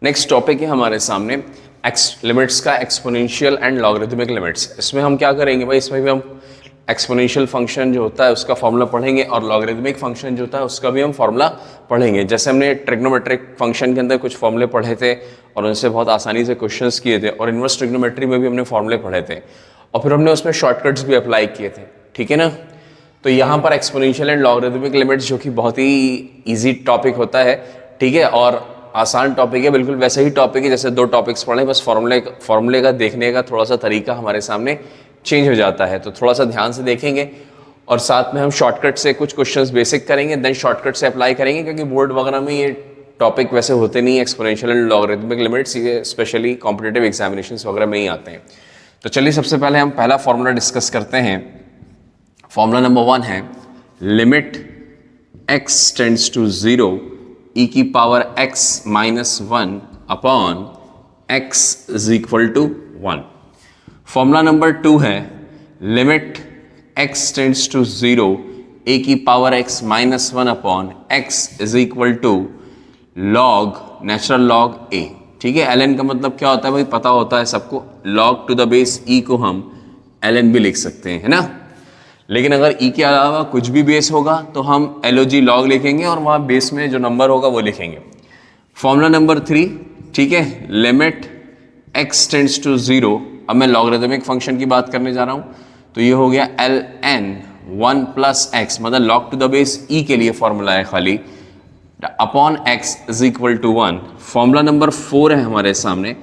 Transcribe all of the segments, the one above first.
Next topic है हमारे सामने लिमिट्स का, एक्सपोनेंशियल एंड लॉगरिथमिक लिमिट्स। इसमें हम क्या करेंगे भाई, इसमें भी हम एक्सपोनेंशियल फंक्शन जो होता है उसका फॉर्मूला पढ़ेंगे और लॉगरिथमिक फंक्शन जो होता है उसका भी हम फॉर्मूला पढ़ेंगे। जैसे हमने ट्रिग्नोमेट्रिक फंक्शन के अंदर कुछ फॉर्मूले पढ़े थे और उनसे बहुत आसानी से क्वेश्चंस किए थे, और इनवर्स ट्रिग्नोमेट्री में भी हमने फॉर्मूले पढ़े थे और फिर हमने उसमें शॉर्टकट्स भी अप्लाई किए थे, ठीक है ना। तो यहाँ पर एक्सपोनेंशियल एंड लॉगरिथमिक लिमिट्स जो कि बहुत ही ईजी टॉपिक होता है, ठीक है, और आसान टॉपिक है, बिल्कुल वैसे ही टॉपिक है जैसे दो टॉपिक्स पढ़े, बस फॉर्मूले का देखने का थोड़ा सा तरीका हमारे सामने चेंज हो जाता है। तो थोड़ा सा ध्यान से देखेंगे और साथ में हम शॉर्टकट से कुछ क्वेश्चंस बेसिक करेंगे, देन शॉर्टकट से अप्लाई करेंगे, क्योंकि बोर्ड वगैरह में ये टॉपिक वैसे होते नहीं, एक्सपोनेंशियल एंड लॉगरिथमिक लिमिट्स, ये स्पेशली कॉम्पिटिटिव एग्जामिनेशंस वगैरह में ही आते हैं। तो चलिए सबसे पहले हम पहला फॉर्मूला डिस्कस करते हैं। फॉर्मूला नंबर 1 है limit x tends to 0 e की power x minus 1 upon x is equal to 1। Formula number 2 है limit x tends to 0 a की power x minus 1 upon x is equal to log natural log a। ठीक है, ln का मतलब क्या होता है भाई, पता होता है सबको, log to the base e को हम ln भी लिख सकते हैं, है ना। लेकिन अगर e के अलावा कुछ भी बेस होगा तो हम log log लिखेंगे और वहाँ बेस में जो नंबर होगा वो लिखेंगे। फॉर्मूला नंबर 3, ठीक है, लिमिट x टेंड्स टू 0, अब मैं लॉगरिथमिक फंक्शन की बात करने जा रहा हूँ, तो ये हो गया ln 1 प्लस x, मतलब log to the base e के लिए फॉर्मूला है खाली, upon x is equal to 1। Formula number 4 है हमारे सामने,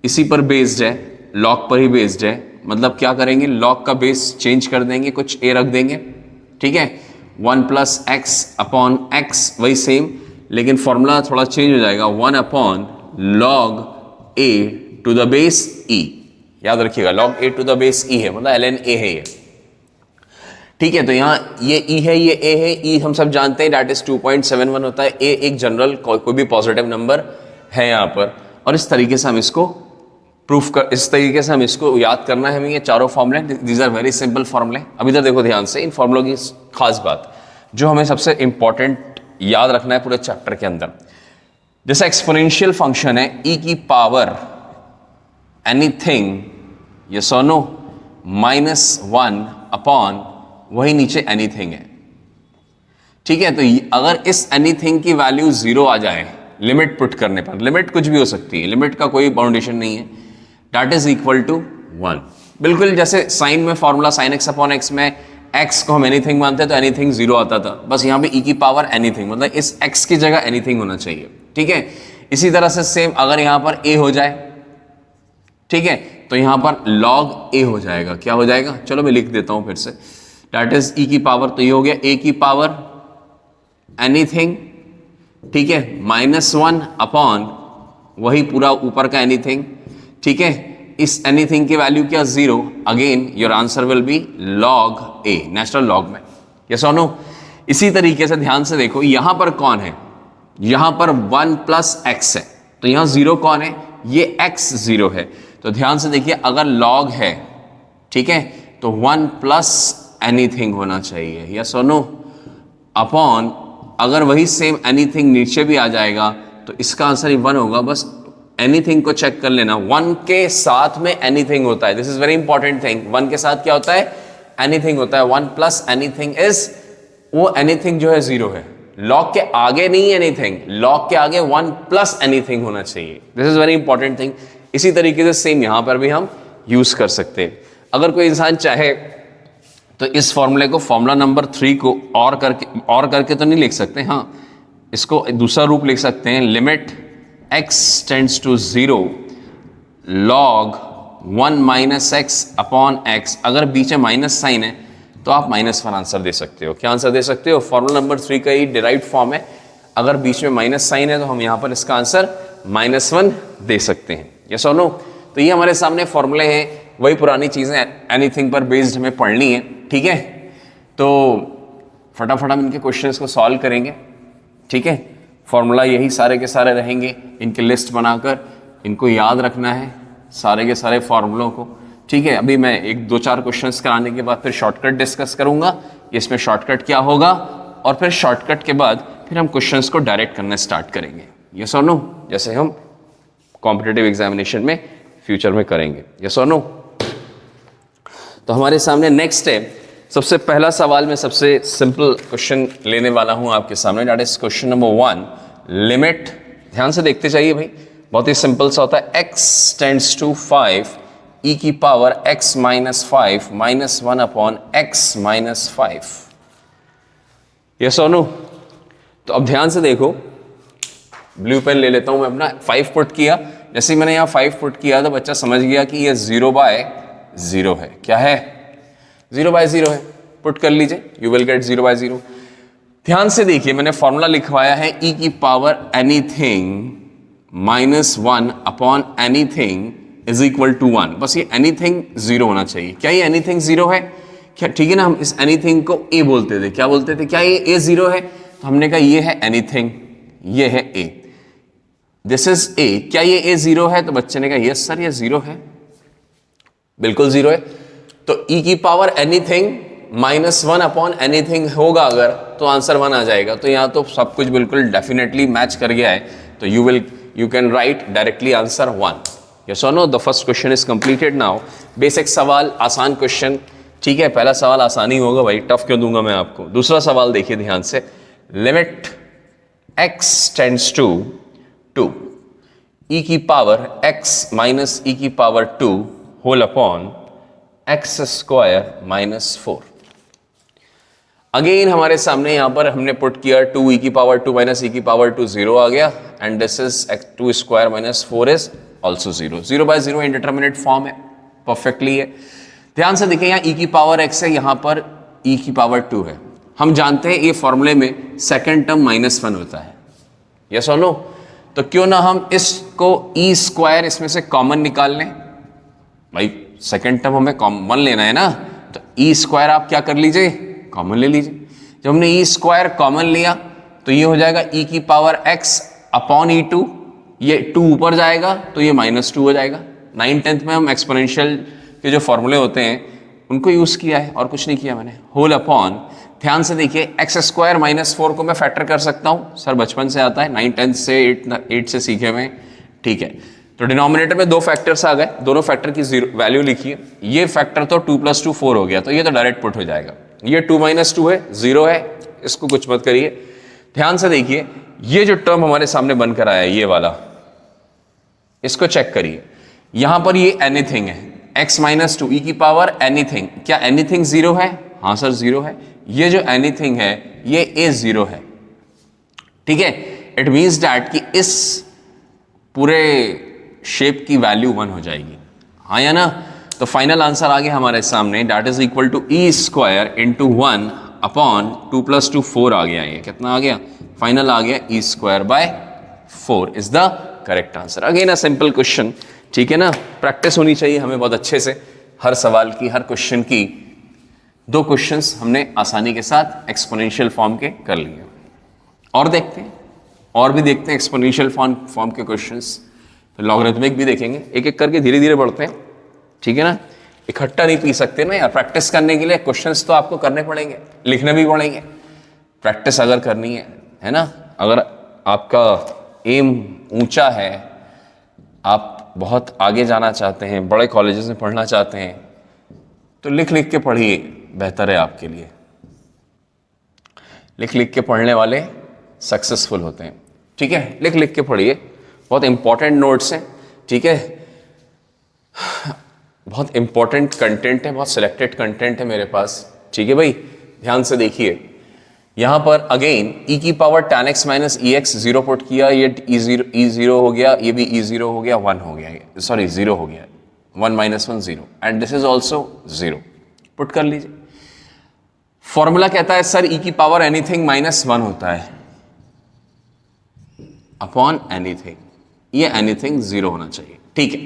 इसी पर बेस्ड है, log पर ही बेस्ड है, मतलब क्या करेंगे, log का बेस चेंज कर देंगे, कुछ a रख देंगे, ठीक है, 1 प्लस x अपॉन x वही सेम, लेकिन फॉर्मूला थोड़ा चेंज हो जाएगा, 1 upon log a to the base e। याद रखिएगा log a to the base e है, मतलब ln a है ये, ठीक है। तो यहाँ ये e है, ये a है, e हम सब जानते हैं डेट इज 2.71 होता है, a एक जनरल कोई भी पॉजिटिव नंबर है यहाँ पर, और इस तरीके से हम इसको प्रूफ कर, इस तरीके से हम इसको याद करना है हमें। ये चारों फॉर्मूले, दीज आर वेरी सिंपल फॉर्मूले। अब इधर देखो ध्यान से, इन फॉर्मूलों की खास बात जो हमें सबसे इंपॉर्टेंट याद रखना है पूरे चैप्टर के अंदर, जैसे एक्सपोनेंशियल फंक्शन है e की पावर एनीथिंग, ये सोनो माइनस 1 अपॉन वही नीचे एनीथिंग है, ठीक है। तो अगर इस एनीथिंग की वैल्यू 0 आ जाए लिमिट पुट करने पर, लिमिट कुछ भी हो सकती है, लिमिट का कोई बाउंडेशन नहीं है, दैट इज इक्वल टू 1। बिल्कुल जैसे साइन में formula sine x upon x में x को हम एनीथिंग मानते हैं तो एनीथिंग 0 आता था, बस यहाँ पे e की पावर एनीथिंग, मतलब इस x की जगह एनीथिंग होना चाहिए, ठीक है। इसी तरह से सेम अगर यहाँ पर a हो जाए, ठीक है, तो यहाँ पर log a हो जाएगा, क्या हो जाएगा, चलो मैं लिख देता हूँ फिर से, दैट इज e की पावर, तो ये हो गया a की पावर एनीथिंग, ठीक है, -1 अपॉन वही पूरा ऊपर का एनीथिंग, ठीक है। इस एनीथिंग की वैल्यू क्या, 0, again your answer will be log a, natural log में, यस और नो। इसी तरीके से ध्यान से देखो, यहां पर कौन है, यहां पर 1 प्लस x है, तो यहां 0 कौन है, ये x 0 है, तो ध्यान से देखिए, अगर log है, ठीक है, तो 1 प्लस एनीथिंग होना चाहिए, यस और नो, अपॉन अगर वही सेम एनीथिंग नीचे भी आ जाएगा तो इसका आंसर ही 1 होगा। बस एनीथिंग को चेक कर लेना, 1 के साथ में एनीथिंग होता है, this is very important thing, 1 के साथ क्या होता है, एनीथिंग होता है, 1 प्लस एनीथिंग इज, वो एनीथिंग जो है 0 है, लॉग के आगे नहीं एनीथिंग, लॉग के आगे 1 प्लस एनीथिंग होना चाहिए, this is very important thing. इसी तरीके से सेम यहां पर भी हम यूज कर सकते हैं। अगर कोई इंसान चाहे तो इस फॉर्मूले को, फॉर्मूला नंबर 3 को और करके तो नहीं लिख सकते, हाँ, इसको दूसरा रूप लिख सकते हैं, limit x tends to 0 log 1 minus x upon x. अगर बीच में माइनस साइन है तो आप -1 आंसर दे सकते हो। क्या आंसर दे सकते हो, फॉर्मूला नंबर 3 का ही डिराइव्ड फॉर्म है, अगर बीच में माइनस साइन है तो हम यहाँ पर इसका आंसर -1 दे सकते हैं, यस और नो। तो ये हमारे सामने फॉर्मूले हैं, वही पुरानी चीज़ें एनीथिंग पर बेस्ड हमें पढ़नी है, ठीक है। तो फटाफट हम इनके क्वेश्चंस को सॉल्व करेंगे, ठीक है। फॉर्मूला यही सारे के सारे रहेंगे, इनकी लिस्ट बनाकर इनको याद रखना है, सारे के सारे फॉर्मूलों को, ठीक है। अभी मैं 1-2-4 क्वेश्चंस कराने के बाद फिर शॉर्टकट डिस्कस करूंगा, इसमें शॉर्टकट क्या होगा, और फिर शॉर्टकट के बाद फिर हम क्वेश्चंस को डायरेक्ट करना स्टार्ट करेंगे, यस और नो, जैसे हम कॉम्पिटिटिव एग्जामिनेशन में फ्यूचर में करेंगे। यस और नो? तो हमारे सामने नेक्स्ट है, सबसे पहला सवाल में सबसे सिंपल क्वेश्चन लेने वाला हूं आपके सामने, that is question number 1। Limit ध्यान से देखते जाइए भाई, बहुत ही सिंपल सा होता है। x टेंड्स टू 5 e की power x minus 5 minus 1 upon x minus 5। Yes और नो? तो अब ध्यान से देखो, ब्लू पेन ले लेता हूं मैं अपना। 5 पुट किया, जैसे ही मैंने यहाँ 5 पुट किया तो बच्चा समझ गया कि ये 0/0 है। क्या है? 0/0 है। पुट कर लीजिए, यू विल गेट 0/0। ध्यान से देखिए, मैंने फॉर्मूला लिखवाया है e की power anything minus 1 upon anything is equal to 1। बस ये एनीथिंग 0 होना चाहिए। क्या ये एनीथिंग 0 है? क्या ठीक है ना? हम इस एनीथिंग को a बोलते थे। क्या बोलते थे? क्या ये a 0 है? तो हमने कहा ये है एनीथिंग, ये है a, दिस इज a। क्या ये a 0 है? तो बच्चे ने कहा यस सर ये 0 है, बिल्कुल 0 है। तो e की power anything minus 1 upon anything होगा अगर, तो आंसर 1 आ जाएगा। तो यहाँ तो सब कुछ बिल्कुल डेफिनेटली मैच कर गया है। तो you can write directly answer 1। Yes और no? The first question is completed now. Basic सवाल, आसान क्वेश्चन, ठीक है। पहला सवाल आसानी होगा भाई, टफ क्यों दूंगा मैं आपको। दूसरा सवाल देखिए ध्यान से। Limit x tends to 2 e की पावर x माइनस e की power 2 whole upon x square minus 4। Again हमारे सामने यहां पर हमने पुट किया 2 e की पावर 2 माइनस e की पावर 2 0 आ गया, and this is 2 square minus 4 is also 0। 0/0 indeterminate form है, परफेक्टली है। ध्यान से देखिए, यहाँ e की पावर x है, यहां पर e की पावर 2 है। हम जानते हैं ये फॉर्मूले में सेकेंड टर्म -1 होता है। यस और नो? तो क्यों ना हम इसको e स्क्वायर इसमें से कॉमन निकाल लें। भाई सेकेंड टर्म हमें कॉमन लेना है ना, तो e स्क्वायर आप क्या कर लीजिए, कॉमन ले लीजिए। जब हमने e स्क्वायर कॉमन लिया तो ये हो जाएगा e की पावर x अपॉन e2, ये 2 ऊपर जाएगा तो ये -2 हो जाएगा। 9th में हम एक्सपोनेंशियल के जो फॉर्मूले होते हैं उनको यूज किया है और कुछ नहीं किया मैंने। होल अपॉन, ध्यान से देखिए, x स्क्वायर माइनस 4 को मैं फैक्टर कर सकता हूं सर, बचपन से आता है, 9, 10 से 8 से सीखे हुए, ठीक है। तो डिनोमिनेटर में 2 फैक्टर्स आ गए, दोनों फैक्टर की वैल्यू लिखिए। ये फैक्टर तो 2 + 2 4 हो गया, तो ये तो डायरेक्ट पुट हो जाएगा। ये 2 - 2 है, 0 है, इसको कुछ मत करिए। ध्यान से देखिए, ये जो टर्म हमारे सामने बनकर आया है, ये वाला, इसको चेक करिए। यहां पर ये एनीथिंग है, x - 2 e की पावर एनीथिंग। क्या एनीथिंग 0 है? हाँ सर 0 है। ये जो एनीथिंग है ये a 0 है, ठीक है। इट मीन्स दैट कि इस पूरे शेप की वैल्यू 1 हो जाएगी, हाँ या ना? तो फाइनल आंसर आ गया हमारे सामने, that is equal to e square into 1 upon 2 + 2 4 आ गया। ये कितना आ गया? फाइनल आ गया e square by 4 is the correct answer. Again a simple question, ठीक है ना। प्रैक्टिस होनी चाहिए हमें बहुत अच्छे से, हर सवाल की, हर क्वेश्चन की। 2 क्वेश्चंस हमने आसानी के साथ एक्सपोनेंशियल फॉर्म के कर लिए। और देखते हैं, और भी देखते हैं एक्सपोनेंशियल फॉर्म के क्वेश्चंस। तो लॉगरिथमिक भी देखेंगे, एक एक करके धीरे धीरे बढ़ते हैं, ठीक है ना। इकट्ठा नहीं पी सकते ना यार। प्रैक्टिस करने के लिए क्वेश्चंस तो आपको करने पड़ेंगे, लिखने भी पड़ेंगे। प्रैक्टिस अगर करनी है ना। अगर आपका एम ऊंचा है, आप बहुत आगे जाना चाहते हैं, बड़े कॉलेजेस में पढ़ना चाहते हैं, तो लिख लिख के पढ़िए, बेहतर है आपके लिए। लिख लिख के पढ़ने वाले सक्सेसफुल होते हैं, ठीक है। लिख लिख के पढ़िए, बहुत इंपॉर्टेंट नोट्स हैं, ठीक है। बहुत इंपॉर्टेंट कंटेंट है, बहुत सिलेक्टेड कंटेंट है मेरे पास, ठीक है भाई। ध्यान से देखिए, यहां पर अगेन e की power tan x minus ex 0 put किया, ये e 0 हो गया, ये भी e 0 हो गया, 1 हो गया, सॉरी 0 हो गया, 1 - 1 0, and this is also 0। Put कर लीजिए। फॉर्मूला कहता है सर e की पावर एनीथिंग -1 होता है अपॉन एनीथिंग, ये एनीथिंग 0 होना चाहिए, ठीक है।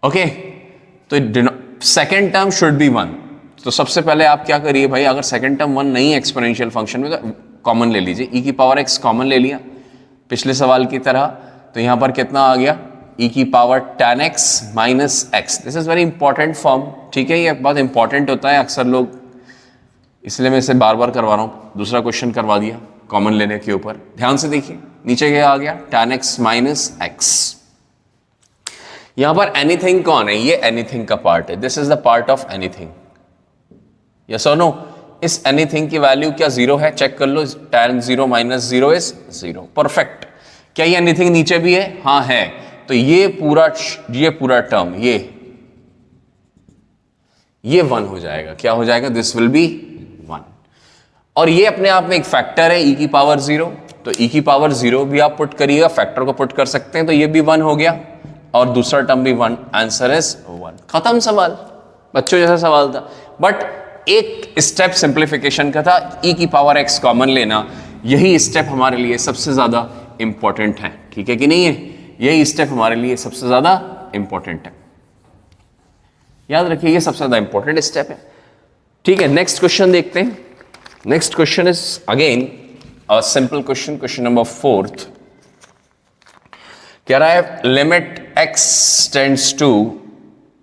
ओके, तो सेकेंड टर्म शुड बी 1। तो सबसे पहले आप क्या करिए भाई, अगर सेकेंड टर्म 1 नहीं है एक्सपोनेंशियल फंक्शन में, तो कॉमन ले लीजिए। e की पावर x कॉमन ले लिया पिछले सवाल की तरह, तो यहां पर कितना आ गया, e की power tan x minus x। This is very important form, ठीक है। ये बहुत इंपॉर्टेंट होता है, अक्सर लोग, इसलिए मैं इसे बार बार करवा रहा हूं। दूसरा क्वेश्चन करवा दिया कॉमन लेने के ऊपर। ध्यान से देखिए, नीचे क्या आ गया, tan x माइनस x, यहां पर एनीथिंग कौन है? ये एनीथिंग का पार्ट है, this is the part of anything. Yes और नो? इस एनीथिंग की वैल्यू क्या जीरो है? चेक कर लो, tan 0 माइनस 0 इज 0। परफेक्ट। क्या ये एनीथिंग नीचे भी है? हाँ है। तो ये पूरा टर्म ये 1 हो जाएगा। क्या हो जाएगा? This will be 1। और ये अपने आप में एक फैक्टर है e की पावर 0, तो e की पावर 0 भी आप पुट करिएगा, फैक्टर को पुट कर सकते हैं, तो ये भी 1 हो गया और दूसरा टर्म भी 1। Answer is 1। खत्म सवाल, बच्चों जैसा सवाल था। बट एक स्टेप सिंप्लीफिकेशन का था, e की पावर x कॉमन लेना, यही स्टेप हमारे लिए सबसे ज्यादा इंपॉर्टेंट है। ठीक है कि नहीं है? यही स्टेप हमारे लिए सबसे ज्यादा इंपॉर्टेंट है, याद रखिए, ये सबसे ज्यादा इंपॉर्टेंट स्टेप है। ठीक है, नेक्स्ट क्वेश्चन देखते हैं। Next question is again a simple question, question number 4। कह रहा है लिमिट x टेंड्स टू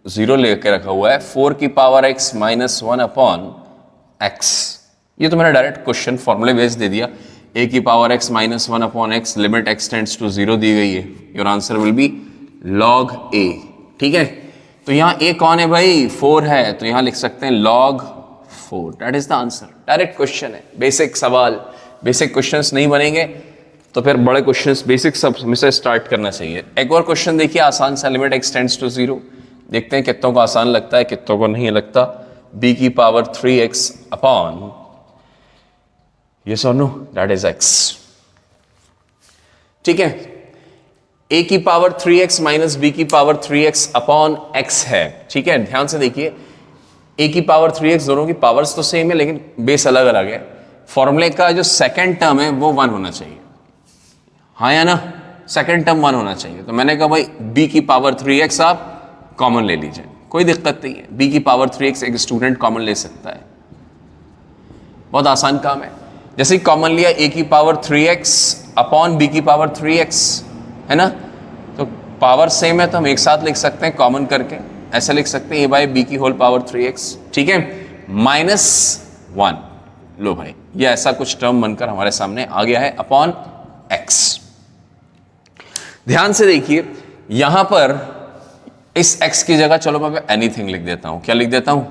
0 लेकर रखा हुआ है 4 की power x minus 1 upon x। ये तो मैंने डायरेक्ट क्वेश्चन फॉर्मूले बेस दे दिया, a की power x minus 1 upon x, limit x tends to 0 दी गई है। Your answer will be log a। ठीक है, तो यहां a कौन है भाई? 4 है, तो यहां लिख सकते हैं log 4। That is the answer. Direct question है, बेसिक सवाल। बेसिक क्वेश्चंस नहीं बनेंगे तो फिर बड़े क्वेश्चंस बेसिक सब में से स्टार्ट करना चाहिए। एक और क्वेश्चन देखिए आसान सा, लिमिट x टेंड्स टू 0। देखते हैं कितनों को आसान लगता है, कितनों को नहीं लगता। b की पावर 3x अपॉन, यस और नो? That is x। ठीक है, a की पावर 3x माइनस b की पावर 3x अपॉन x है। ठीक है, ध्यान से देखिए, a की पावर 3x, दोनों की पावर्स तो सेम है लेकिन बेस अलग अलग है। फॉर्मूले का जो सेकंड टर्म है वो 1 होना चाहिए, हाँ या ना? सेकंड टर्म 1 होना चाहिए। तो मैंने कहा भाई b की पावर 3x आप कॉमन ले लीजिए, कोई दिक्कत नहीं है। b की पावर 3x एक स्टूडेंट कॉमन ले सकता है, बहुत आसान काम है। जैसे ही कॉमन लिया, a की पावर 3x अपॉन b की पावर 3x, है ना? तो पावर सेम है तो हम एक साथ लिख सकते हैं कॉमन करके, ऐसा लिख सकते हैं a बाई बी की होल पावर 3x। ठीक है, माइनस 1। लो भाई, ये ऐसा कुछ टर्म बनकर हमारे सामने आ गया है अपॉन x। ध्यान से देखिए, यहां पर इस x की जगह चलो मैं एनीथिंग लिख देता हूं। क्या लिख देता हूं?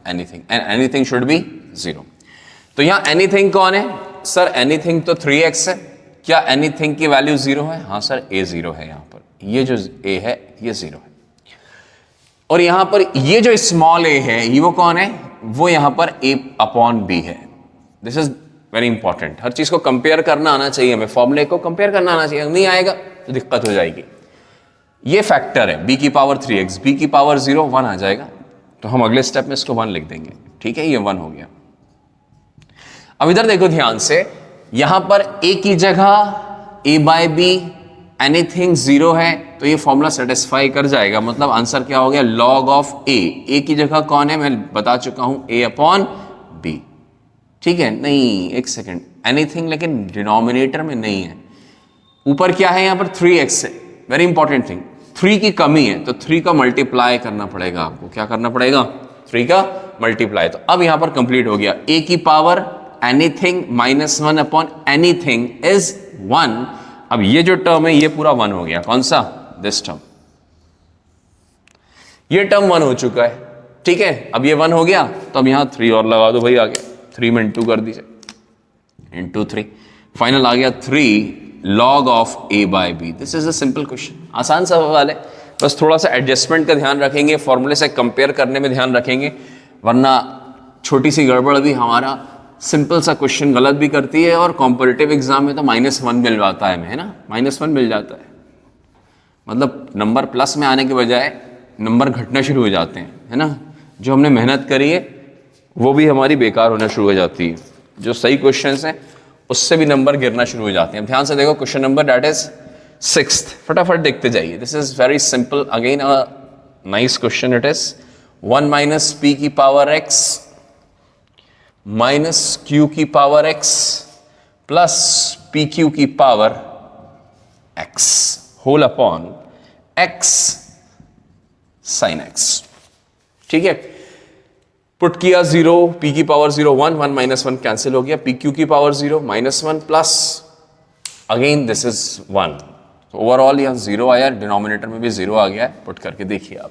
Anything, and anything should be 0। तो यहां एनीथिंग कौन है? सर एनीथिंग तो 3x है। क्या एनीथिंग की वैल्यू 0 है? हाँ सर, a 0 है। यहां पर ये जो a है ये 0 है, और यहां पर ये जो स्मॉल a है ये वो कौन है? वो यहां पर a अपॉन b है। This is very important. हर चीज को कंपेयर करना आना चाहिए हमें, फॉर्मूले को कंपेयर करना आना चाहिए। नहीं आएगा तो दिक्कत हो जाएगी। ये फैक्टर है b की पावर 3x, b की पावर 0 1 आ जाएगा, तो हम अगले स्टेप में इसको 1 लिख देंगे। ठीक है, ये 1 हो गया। अब इधर देखो ध्यान से, यहां पर a की जगह a बाय b एनीथिंग 0 है, तो ये फॉर्मूला सेटिस्फाई कर जाएगा। मतलब आंसर क्या हो गया? log of a। a की जगह कौन है? मैं बता चुका हूं, a अपॉन b। ठीक है, नहीं एक सेकेंड, एनीथिंग लेकिन डिनोमिनेटर में नहीं है। ऊपर क्या है? यहां पर 3x है, वेरी इंपॉर्टेंट थिंग। 3 की कमी है तो 3 का मल्टीप्लाई करना पड़ेगा आपको। क्या करना पड़ेगा? 3 का मल्टीप्लाई। तो अब यहां पर कंप्लीट हो गया। a की power anything minus 1 upon anything is 1। अब ये जो टर्म है ये पूरा 1 हो गया। कौन सा? This term. ये टर्म 1 हो चुका है। ठीक है, अब ये 1 हो गया, तो अब यहां 3 और लगा दो भाई आगे। 3 में इंटू कर दीजिए, इंटू 3, फाइनल आ गया 3 log of a by b। This is a simple question, आसान सा सवाल है। बस थोड़ा सा एडजस्टमेंट का ध्यान रखेंगे, फॉर्मूले से कंपेयर करने में ध्यान रखेंगे, वरना छोटी सी गड़बड़ भी हमारा सिंपल सा क्वेश्चन गलत भी करती है। और कॉम्पिटिटिव एग्जाम में तो -1 मिल जाता है हमें, है ना? -1 मिल जाता है, मतलब नंबर प्लस में आने के बजाय नंबर घटना शुरू हो जाते हैं, है ना? जो हमने मेहनत करी है वो भी हमारी बेकार होना शुरू हो जाती है। जो सही क्वेश्चंस हैं उससे भी नंबर गिरना शुरू हो जाते हैं। ध्यान से देखो, question number that is 6th, फटाफट देखते जाइए। This is very simple, again a nice question. It is 1 minus p की पावर x माइनस q की पावर x प्लस pq की power x whole upon x sine x। ठीक है, put किया 0, p की पावर 0 1, 1 माइनस 1 कैंसिल हो गया, pq की power 0 -1 plus again this is 1, तो ओवरऑल यहाँ 0 आया, डिनोमिनेटर में भी 0 आ गया है, पुट करके देखिए आप।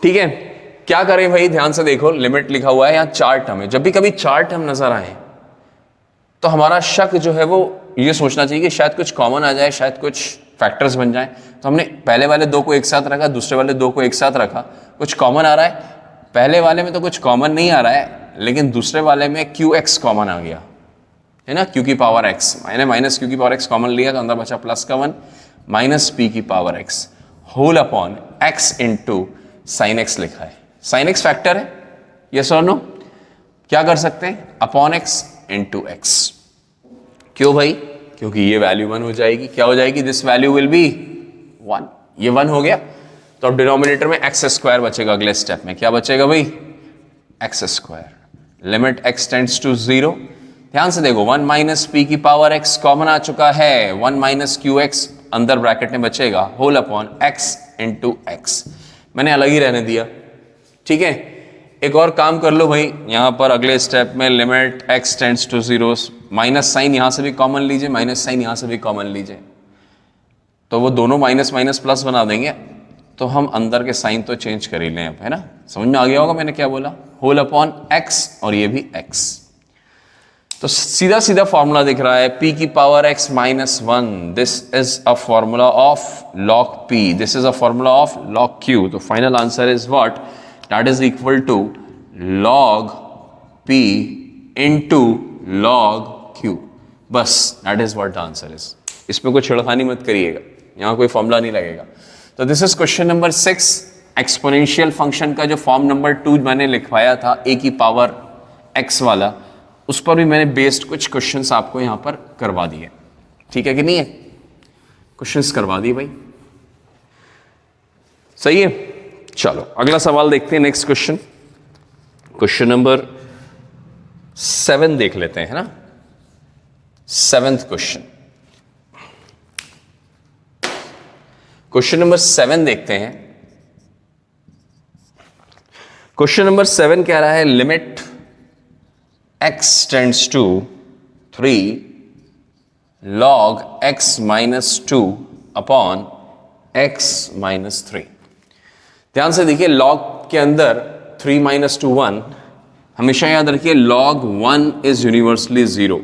ठीक है, क्या करें भाई, ध्यान से देखो, लिमिट लिखा हुआ है यहाँ 4 टर्म है। जब भी कभी 4 टर्म नजर आए तो हमारा शक जो है वो ये सोचना चाहिए कि शायद कुछ कॉमन आ जाए, शायद कुछ फैक्टर्स बन जाए। तो हमने पहले वाले 2 को एक साथ रखा, दूसरे वाले 2 को एक साथ रखा, कुछ कॉमन आ रहा है। पहले वाले में तो कुछ कॉमन नहीं आ रहा है, लेकिन दूसरे वाले में QX कॉमन आ गया है ना, Q की पावर X, मैंने माइनस Q की पावर X कॉमन लिया तो अंदर बचा प्लस का 1 माइनस P की power X whole upon X into sine X लिखा है। साइन X फैक्टर है, यस और नो? क्या कर सकते हैं, अपॉन X इंटू X। क्यों भाई? क्योंकि ये वैल्यू 1 हो जाएगी। क्या हो जाएगी? This value will be 1। ये 1 हो गया तो अब डिनोमिनेटर में x स्क्वायर बचेगा। अगले स्टेप में क्या बचेगा भाई? x square. Limit x tends to 0। ध्यान से देखो, 1 माइनस पी की पावर x कॉमन आ चुका है, 1 माइनस क्यू एक्स अंदर ब्रैकेट में बचेगा, whole upon x into x. मैंने अलग ही रहने दिया। ठीक है, एक और काम कर लो भाई, यहां पर अगले स्टेप में limit x tends to 0, minus sine यहां से भी कॉमन लीजिए, माइनस साइन यहां से भी कॉमन लीजिए, तो वो दोनों माइनस माइनस प्लस बना देंगे। तो हम अंदर के साइन तो चेंज कर ही लें अब, है ना? समझ में आ गया होगा मैंने क्या बोला, होल अपॉन x और ये भी x। तो सीधा सीधा फॉर्मूला दिख रहा है, p की power x minus 1, this is a formula of log p, this is a formula of log q। तो final answer is what? That is equal to log p into log q। बस that is what the answer is. इसमें कोई छेड़खानी मत करिएगा, यहां कोई formula नहीं लगेगा। तो this is question number 6। Exponential function का जो फॉर्म नंबर 2 मैंने लिखवाया था a की पावर x वाला, उस पर भी मैंने बेस्ड कुछ क्वेश्चंस आपको यहां पर करवा दिए। ठीक है कि नहीं है? क्वेश्चंस करवा दिए भाई, सही है। चलो अगला सवाल देखते हैं, नेक्स्ट क्वेश्चन, क्वेश्चन नंबर 7 देख लेते हैं, है ना? 7th क्वेश्चन, क्वेश्चन नंबर 7 देखते हैं। क्वेश्चन नंबर 7 कह रहा है limit x tends to 3 log x minus 2 upon x minus 3। ध्यान से देखिए, log के अंदर 3 माइनस 2 1, हमेशा याद रखिए log 1 इज यूनिवर्सली 0।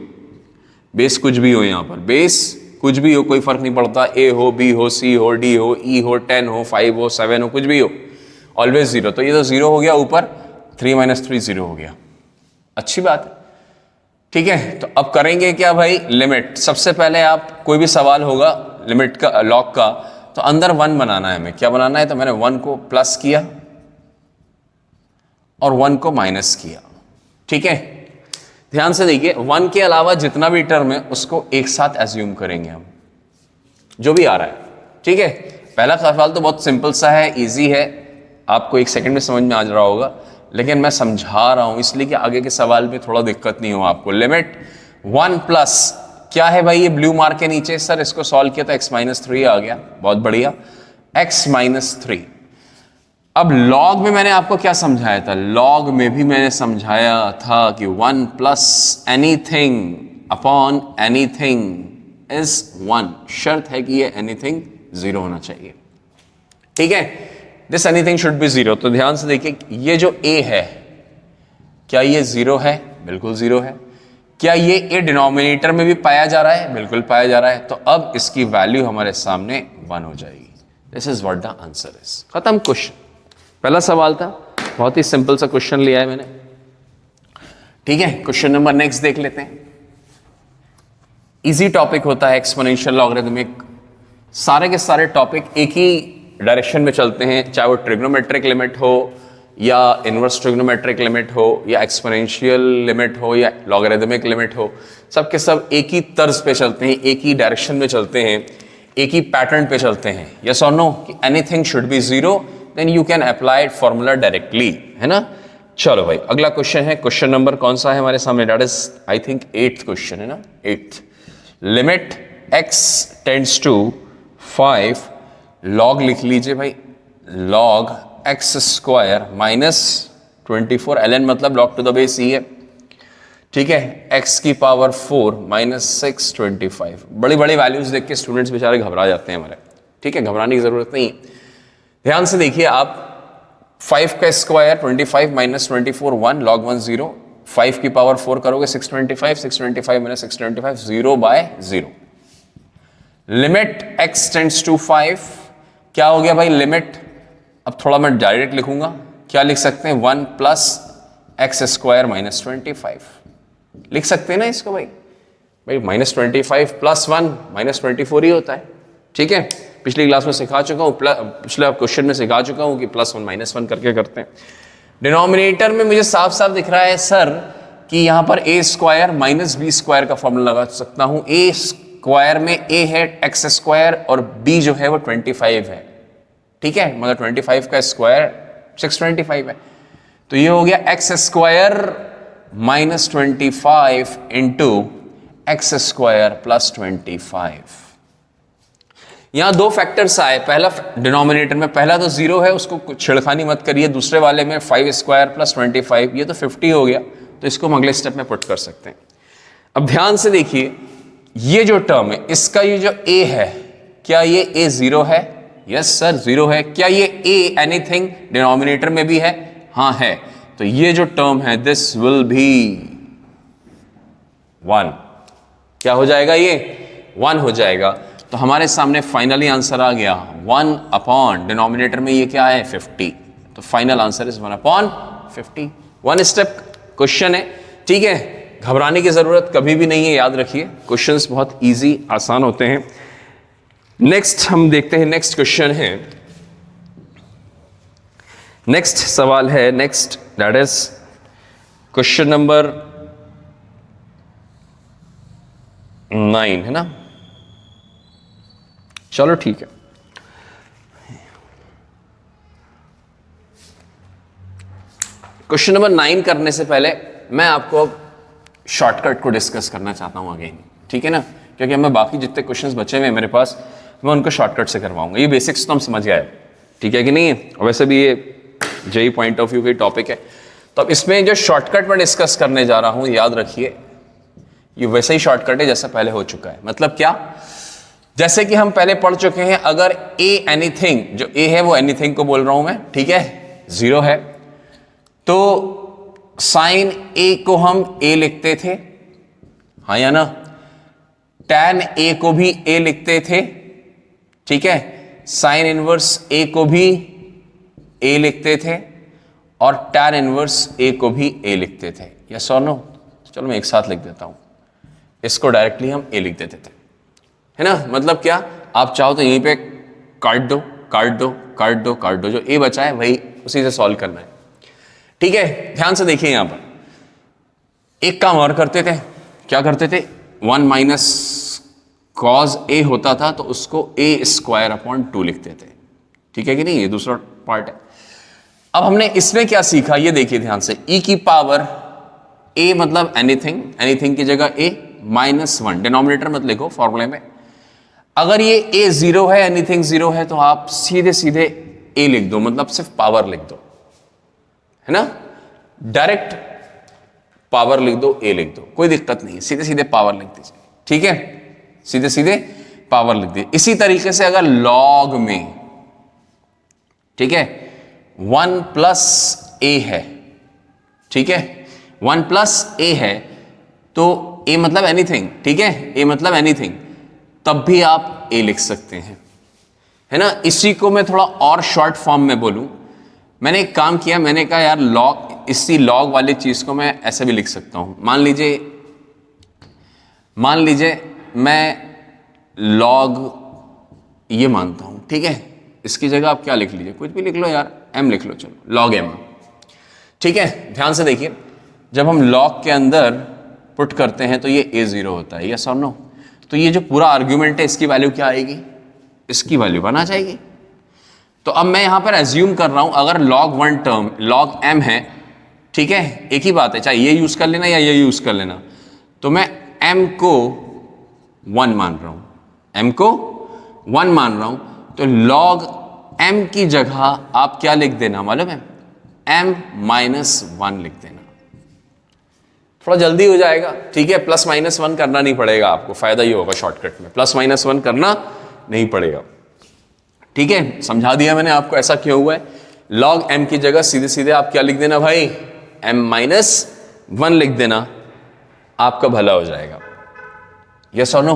बेस कुछ भी हो, यहां पर बेस कुछ भी हो, कोई फर्क नहीं पड़ता, a हो, b हो, c हो, d हो, e हो, 10 हो, 5 हो, 7 हो, कुछ भी हो, ऑलवेज 0। तो ये तो 0 हो गया, ऊपर 3 माइनस 3 0 हो गया। अच्छी बात है, ठीक है। तो अब करेंगे क्या भाई? लिमिट। सबसे पहले आप कोई भी सवाल होगा लिमिट का, लॉग का, तो अंदर 1 बनाना है हमें। क्या बनाना है? तो मैंने 1 को प्लस किया और 1 को माइनस किया। ठीक है, ध्यान से देखिए, 1 के अलावा जितना भी टर्म है उसको एक साथ एज्यूम करेंगे हम, जो भी आ रहा है। ठीक है, पहला सवाल तो बहुत सिंपल सा है, इजी है, आपको 1 सेकंड में समझ में आ रहा होगा, लेकिन मैं समझा रहा हूं इसलिए कि आगे के सवाल में थोड़ा दिक्कत नहीं हो आपको। लिमिट 1 प्लस क्या है भाई? ये ब्लू मार्क के नीचे, सर इसको सॉल्व किया तो x माइनस 3 आ गया, बहुत बढ़िया, x माइनस 3। अब लॉग में मैंने आपको क्या समझाया था? लॉग में भी मैंने समझाया था कि 1 plus anything upon anything is 1। शर्त है कि ये एनीथिंग 0 होना चाहिए। ठीक है, दिस एनीथिंग शुड बी 0। तो ध्यान से देखिए, ये जो a है, क्या ये 0 है? बिल्कुल 0 है। क्या ये a डिनोमिनेटर में भी पाया जा रहा है? बिल्कुल पाया जा रहा है। तो अब इसकी वैल्यू हमारे सामने 1 हो जाएगी। This is what the answer is. खत्म क्वेश्चन। पहला सवाल था, बहुत ही सिंपल सा क्वेश्चन लिया है मैंने। ठीक है, क्वेश्चन नंबर नेक्स्ट देख लेते हैं। इजी टॉपिक होता है एक्सपोनेंशियल लॉगरिथमिक। सारे के सारे टॉपिक एक ही डायरेक्शन में चलते हैं, चाहे वो ट्रिग्नोमेट्रिक लिमिट हो या इनवर्स ट्रिग्नोमेट्रिक लिमिट हो या एक्सपोनेंशियल लिमिट हो या लॉगरिथमिक लिमिट हो, सब के सब एक ही तर्ज पे चलते हैं, एक ही डायरेक्शन में चलते हैं, एक ही पैटर्न पे चलते हैं। यस और नो? कि anything should be 0, then you can apply it formula directly, है ना? चलो भाई, अगला क्वेश्चन है, क्वेश्चन नंबर कौन सा है हमारे सामने? That is I think 8th question, है ना? 8th। Limit x tends to 5 log लिख लीजिए भाई, log x square minus 24, ln मतलब log to the base e है। ठीक है, x की पावर 4 माइनस 625। बड़ी बड़ी वैल्यूज देख के स्टूडेंट्स बेचारे घबरा जाते हैं हमारे, ठीक है, घबराने की जरूरत नहीं। ध्यान से देखिए आप, 5 का स्क्वायर 25 माइनस 24 1 log 1 0, 5 की पावर 4 करोगे 625, 625 minus 625 0 by 0। Limit x tends to 5, क्या हो गया भाई लिमिट, अब थोड़ा मैं डायरेक्ट लिखूंगा, क्या लिख सकते हैं 1 प्लस एक्स स्क्वायर माइनस 25 लिख सकते हैं ना इसको भाई माइनस 25 प्लस 1 माइनस 24 ही होता है, ठीक है। पिछली क्लास में सिखा चुका हूँ, पिछले क्वेश्चन में सिखा चुका हूँ कि प्लस 1 माइनस 1 करके करते हैं। डिनोमिनेटर में मुझे साफ साफ दिख रहा है सर कि यहाँ पर ए स्क्वायर माइनस बी स्क्वायर का फॉर्मूला लगा सकता हूँ। ए स्क्वायर में ए है एक्स स्क्वायर और बी जो है वो 25 है, ठीक है, मतलब 25 का स्क्वायर 625 है, तो ये हो गया x square minus 25 into x square plus 25। यहां दो फैक्टर्स आए, पहला डिनोमिनेटर में पहला तो 0 है, उसको छिड़खानी मत करिए, दूसरे वाले में 5 स्क्वायर प्लस 25, ये तो 50 हो गया, तो इसको हम अगले स्टेप में पुट कर सकते हैं। अब ध्यान से देखिए, ये जो टर्म है इसका ये जो a है, क्या ये a 0 है? यस सर 0 है। क्या ये a एनीथिंग डिनोमिनेटर में भी है? हाँ है, तो ये जो टर्म है दिस विल बी 1, क्या हो जाएगा ये 1 हो जाएगा। तो हमारे सामने फाइनली आंसर आ गया 1 अपॉन डिनोमिनेटर में ये क्या है 50, तो final answer is 1 upon 50। 1 step question है, ठीक है, घबराने की जरूरत कभी भी नहीं है, याद रखिए क्वेश्चंस बहुत इजी आसान होते हैं। नेक्स्ट हम देखते हैं, नेक्स्ट क्वेश्चन है, नेक्स्ट सवाल है, next that is question number 9 है ना, चलो ठीक है। क्वेश्चन नंबर 9 करने से पहले मैं आपको शॉर्टकट को डिस्कस करना चाहता हूं अगेन, ठीक है ना, क्योंकि मैं बाकी जितने क्वेश्चंस बचे हुए हैं मेरे पास मैं उनको शॉर्टकट से करवाऊंगा। ये बेसिक्स तो हम समझ गए, ठीक है कि नहीं है, वैसे भी ये जेई पॉइंट ऑफ व्यू की टॉपिक है, तो अब इसमें जो शॉर्टकट में डिस्कस करने जा रहा हूं याद रखिए ये वैसे ही शॉर्टकट है जैसा पहले हो चुका है। मतलब क्या, जैसे कि हम पहले पढ़ चुके हैं, अगर a एनीथिंग, जो a है वो एनीथिंग को बोल रहा हूं मैं, ठीक है, 0 है, तो साइन a को हम a लिखते थे, हाँ या ना, tan a को भी a लिखते थे, ठीक है, साइन इनवर्स a को भी a लिखते थे और tan इनवर्स a को भी a लिखते थे, यस और नो। चलो मैं एक साथ लिख देता हूं, इसको डायरेक्टली हम a लिख देते थे, है ना। मतलब क्या, आप चाहो तो यहीं पे काट दो काट दो काट दो काट दो, जो a बचा है वही उसी से सॉल्व करना है, ठीक है। ध्यान से देखिए, यहां पर एक काम और करते थे, क्या करते थे, 1 माइनस कॉज a होता था तो उसको a स्क्वायर अपॉन 2 लिखते थे, ठीक है कि नहीं, ये दूसरा पार्ट है। अब हमने इसमें क्या सीखा ये देखिए ध्यान से, e की पावर a मतलब एनीथिंग, एनीथिंग की जगह a माइनस 1, डिनोमिनेटर मत लिखो फॉर्मूले में, अगर ये a 0 है, एनीथिंग 0 है, तो आप सीधे सीधे a लिख दो, मतलब सिर्फ पावर लिख दो, है ना, डायरेक्ट पावर लिख दो, a लिख दो, कोई दिक्कत नहीं, सीधे सीधे पावर लिख दीजिए, ठीक है, सीधे सीधे पावर लिख दीजिए। इसी तरीके से अगर लॉग में, ठीक है, 1 प्लस a है, ठीक है, 1 प्लस a है, तो a मतलब एनीथिंग, ठीक है, a मतलब एनीथिंग, तब भी आप a लिख सकते हैं, है ना। इसी को मैं थोड़ा और शॉर्ट फॉर्म में बोलूं, मैंने एक काम किया, मैंने कहा यार लॉग, इसी लॉग वाली चीज को मैं ऐसे भी लिख सकता हूं। मान लीजिए मैं लॉग ये मानता हूं, ठीक है, इसकी जगह आप क्या लिख लीजिए, कुछ भी लिख लो यार, m लिख लो, चलो लॉग m, ठीक है। ध्यान से देखिए, जब हम लॉग के अंदर पुट करते हैं तो ये a0 होता है, यस और नो, तो ये जो पूरा आर्ग्यूमेंट है इसकी वैल्यू क्या आएगी, इसकी वैल्यू 1 आ जाएगी। तो अब मैं यहां पर एज्यूम कर रहा हूं, अगर log 1 टर्म log m है, ठीक है, एक ही बात है, चाहे ये यूज कर लेना या ये यूज कर लेना, तो मैं m को 1 मान रहा हूं, m को 1 मान रहा हूं, तो log m की जगह आप क्या लिख देना मालूम है, m माइनस 1 लिख देना, थोड़ा जल्दी हो जाएगा, ठीक है। प्लस माइनस वन करना नहीं पड़ेगा आपको, फायदा ही होगा शॉर्टकट में, प्लस माइनस वन करना नहीं पड़ेगा, ठीक है। समझा दिया मैंने आपको ऐसा क्यों हुआ है। लॉग m की जगह सीधे सीधे आप क्या लिख देना भाई, m माइनस वन लिख देना, आपका भला हो जाएगा। यस और नो,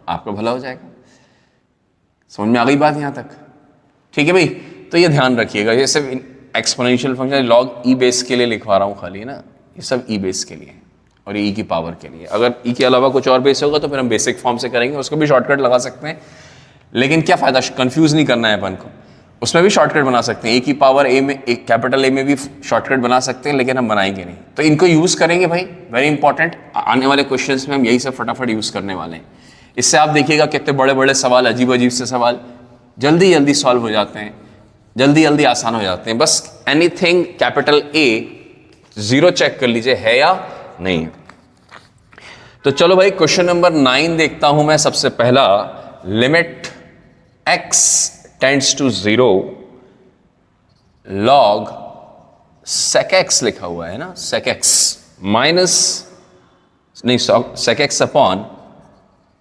आपका भला हो जाएगा। समझ में आ गई बात यहां तक, ठीक है भाई। तो ये ध्यान रखिएगा, ये सिर्फ एक्सपोनेंशियल फंक्शन लॉग ई बेस के लिए लिखवा रहा हूं खाली ना, ये सब ई बेस के लिए और ई की पावर के लिए। अगर ई के अलावा कुछ और बेस होगा तो फिर हम बेसिक फॉर्म से करेंगे, उसको भी शॉर्टकट लगा सकते हैं, लेकिन क्या फायदा, कंफ्यूज नहीं करना है अपन को। उसमें भी शॉर्टकट बना सकते हैं, ए की पावर ए में, एक कैपिटल ए में भी शॉर्टकट बना सकते हैं, लेकिन हम बनाएंगे नहीं। तो इनको यूज करेंगे भाई, वेरी इंपॉर्टेंट। आने वाले क्वेश्चंस में हम यही सब फटाफट यूज करने वाले हैं। इससे आप देखिएगा कितने बड़े बड़े सवाल, अजीब अजीब से सवाल जल्दी जल्दी सॉल्व हो जाते हैं, जल्दी जल्दी आसान हो जाते हैं। बस anything capital A zero check कर लीजिए है या नहीं। तो चलो भाई क्वेश्चन नंबर 9 देखता हूं मैं सबसे पहला। Limit x tends to 0 log sec x लिखा हुआ है ना, sec x माइनस नहीं sec x upon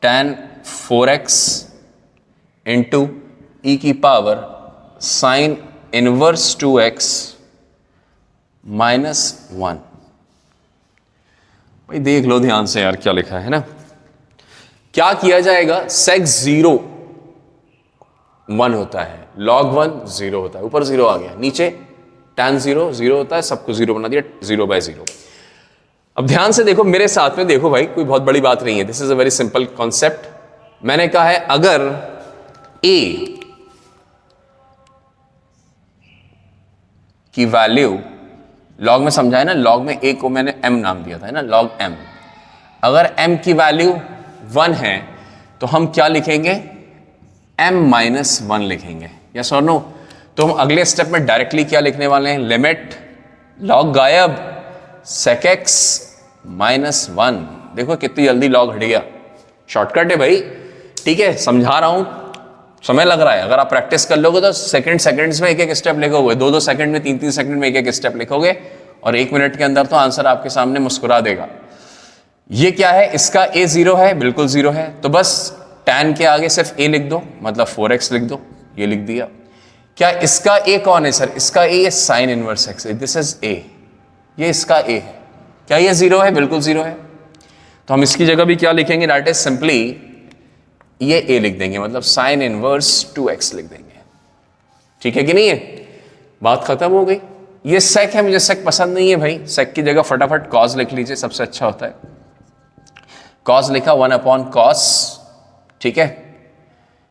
tan 4x into e की power sine inverse 2x minus 1। भाई देख लो ध्यान से यार क्या लिखा है ना। क्या किया जाएगा, sec 0 1 होता है, log 1 0 होता है, ऊपर 0 आ गया, नीचे tan 0 0 होता है, सबको 0 बना दिया, 0/0। अब ध्यान से देखो मेरे साथ में, देखो भाई कोई बहुत बड़ी बात नहीं है, this is a very simple concept. मैंने कहा है अगर a की वैल्यू, लॉग में समझाया ना, लॉग में a को मैंने m नाम दिया था है ना, log m। अगर m की वैल्यू 1 है तो हम क्या लिखेंगे, m माइनस 1 लिखेंगे, यस और नो। तो हम अगले स्टेप में डायरेक्टली क्या लिखने वाले हैं, लिमिट log गायब sec x माइनस 1। देखो कितनी जल्दी log हट गया, शॉर्टकट है भाई, ठीक है। समझा रहा हूं, समय लग रहा है, अगर आप प्रैक्टिस कर लोगे तो सेकंड्स में एक एक स्टेप लिखोगे, 2-2 सेकंड में, 3-3 सेकंड में एक एक स्टेप लिखोगे, और 1 मिनट के अंदर तो आंसर आपके सामने मुस्कुरा देगा। ये क्या है, इसका a 0 है, बिल्कुल 0 है, तो बस tan के आगे सिर्फ a लिख दो, मतलब 4x लिख दो, ये लिख दिया। क्या इसका a कौन है सर, इसका a है sine inverse x, this is a, ये इसका a है। क्या ये 0 है, बिल्कुल 0 है। तो हम इसकी जगह भी क्या लिखेंगे, दैट इज सिंपली ये a लिख देंगे, मतलब साइन इनवर्स 2x लिख देंगे, ठीक है कि नहीं है, बात खत्म हो गई। ये sec है, मुझे sec पसंद नहीं है भाई, sec की जगह फटाफट cos लिख लीजिए, सबसे अच्छा होता है। cos लिखा 1/cos, ठीक है।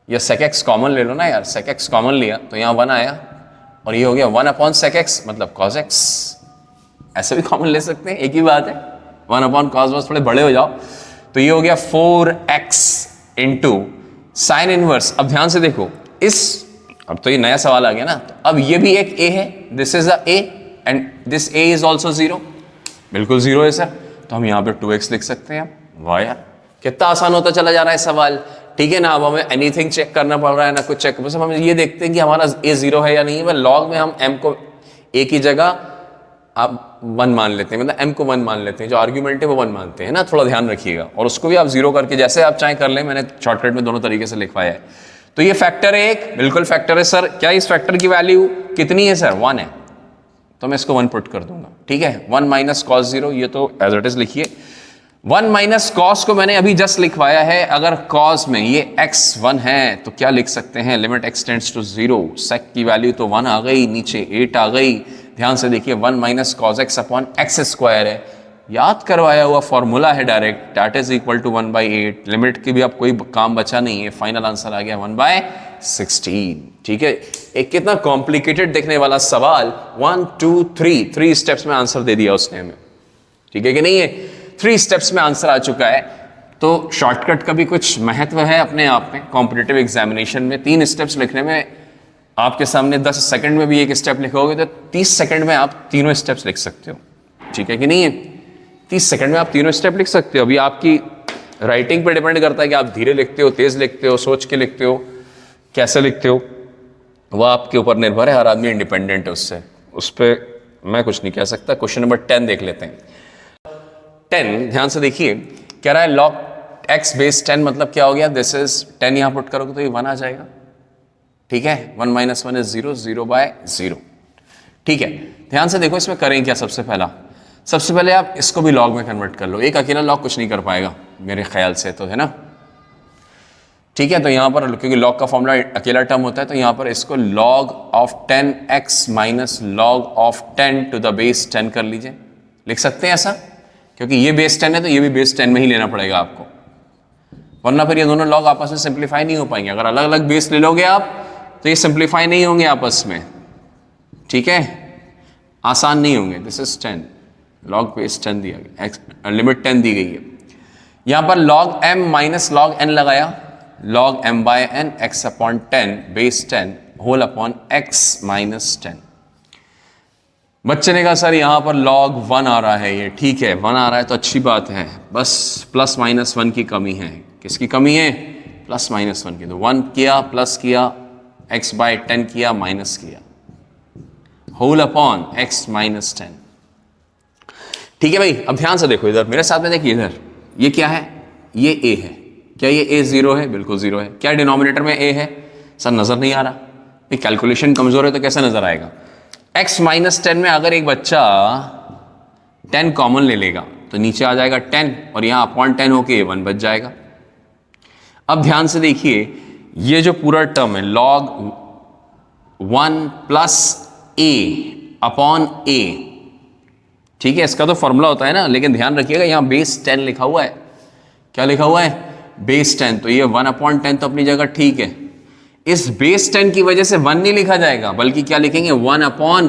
ये sec x कॉमन ले लो ना यार, sec x कॉमन लिया तो यहां 1 आया, और ये हो गया 1/sec x मतलब cos x, ऐसे भी कॉमन ले सकते हैं, एक ही बात है, 1/cos, बस थोड़े बड़े हो जाओ। तो ये हो गया 4x इंटू साइन इनवर्स। अब ध्यान से देखो, अब तो ये नया सवाल आ गया ना, तो अब ये भी एक a है, this is a a and this a is also 0, बिल्कुल 0 है सर, तो हम यहाँ पे 2x लिख सकते हैं। वाह यार कितना आसान होता चला जा रहा है सवाल, ठीक है ना। अब हमें एनीथिंग चेक करना पड़ रहा है ना कुछ चेक, बस हम ये देखते हैं कि हमारा a 0 है या नहीं है। लॉग में हम m को a की जगह आप 1 मान लेते हैं, मतलब m को 1 मान लेते हैं, जो आर्ग्यूमेंट है वो 1 मानते हैं ना, थोड़ा ध्यान रखिएगा। और उसको भी आप 0 करके जैसे आप चाहे कर लें, मैंने शॉर्टकट में दोनों तरीके से लिखवाया है। तो ये फैक्टर है एक, बिल्कुल फैक्टर है सर। क्या इस फैक्टर की वैल्यू कितनी है सर, 1 है, तो मैं इसको 1 पुट कर दूंगा, ठीक है। 1 माइनस cos 0, ये तो एज इट इज लिखिए। 1 माइनस cos को मैंने अभी जस्ट लिखवाया है, अगर cos में ये x 1 है तो क्या लिख सकते हैं, limit x tends to 0, sec की वैल्यू तो 1 आ गई, नीचे 8 आ गई। ध्यान से देखिए, 1 minus cos x upon x square है, याद करवाया हुआ फॉर्मूला है direct, that is equal to 1/8। लिमिट की भी अब कोई काम बचा नहीं है, फाइनल आंसर आ गया 1/16, ठीक है। एक कितना कॉम्प्लिकेटेड देखने वाला सवाल, 1 2 3 स्टेप्स में आंसर दे दिया उसने हमें, ठीक है कि नहीं है। 3 स्टेप्स में आंसर आ चुका है। तो शॉर्टकट का भी कुछ महत्व है अपने आप में, कॉम्पिटिटिव एग्जामिनेशन में 3 स्टेप्स लिखने में, आपके सामने 10 सेकंड में भी एक स्टेप लिखोगे तो 30 सेकंड में आप तीनों स्टेप्स लिख सकते हो, ठीक है कि नहीं है। 30 सेकंड में आप तीनों स्टेप लिख सकते हो। अभी आपकी राइटिंग पे डिपेंड करता है कि आप धीरे लिखते हो, तेज लिखते हो, सोच के लिखते हो, कैसे लिखते हो, वह आपके ऊपर निर्भर है। हर आदमी इंडिपेंडेंट है उससे, उस पर मैं कुछ नहीं कह सकता। क्वेश्चन नंबर 10 देख लेते हैं। 10, ध्यान से देखिए, कह रहा है log x बेस 10 मतलब क्या हो गया, दिस इज 10 यहां पुट करोगे तो ये 1 आ जाएगा, ठीक है, 1 माइनस 1 इज 0, 0/0, ठीक है। ध्यान से देखो इसमें करें क्या, सबसे पहले आप इसको भी लॉग में कन्वर्ट कर लो, एक अकेला लॉग कुछ नहीं कर पाएगा मेरे ख्याल से, तो है ना, ठीक है। तो यहां पर क्योंकि लॉग का फॉर्मूला अकेला टर्म होता है, तो यहां पर इसको log of 10x minus log of 10 to the base 10 कर लीजिए, लिख सकते हैं ऐसा, क्योंकि ये बेस 10 है तो ये भी बेस 10 में ही लेना पड़ेगा आपको, वरना फिर ये दोनों लॉग आपस में सिंप्लीफाई नहीं हो पाएंगे। अगर अलग अलग बेस ले लोगे आप तो ये सिंप्लीफाई नहीं होंगे आपस में, ठीक है, आसान नहीं होंगे। दिस इज 10, लॉग बेस 10 दिया गया, लिमिट 10 दी गई है। यहां पर log m minus log n लगाया, log m by n x upon 10 base 10 whole upon x minus 10। बच्चे ने कहा सर यहां पर log 1 आ रहा है, ये ठीक है 1 आ रहा है तो अच्छी बात है, बस प्लस माइनस 1 की कमी है। किसकी कमी है? प्लस माइनस 1 की। तो 1 किया, प्लस किया, x बाय 10 किया, माइनस किया, होल अपॉन x माइनस 10, ठीक है भाई। अब ध्यान से देखो इधर मेरे साथ में, देखिए इधर ये क्या है, ये a है, क्या ये a 0 है? बिल्कुल 0 है। क्या डिनोमिनेटर में a है? सर नजर नहीं आ रहा, ये कैलकुलेशन कमजोर है तो कैसे नजर आएगा? x माइनस 10 में अगर एक बच्चा 10 कॉमन ले लेगा तो नीचे आ जाएगा 10 और यहां अपॉन 10 होके ये 1 बच जाएगा। अब ध्यान से देखिए ये जो पूरा टर्म है log 1 plus a upon a, ठीक है, इसका तो फॉर्मूला होता है ना, लेकिन ध्यान रखिएगा यहां बेस 10 लिखा हुआ है। क्या लिखा हुआ है? बेस 10। तो ये 1 अपॉन 10 तो अपनी जगह ठीक है, इस बेस 10 की वजह से 1 नहीं लिखा जाएगा, बल्कि क्या लिखेंगे? 1 अपॉन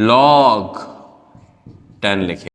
log 10 लिखेंगे।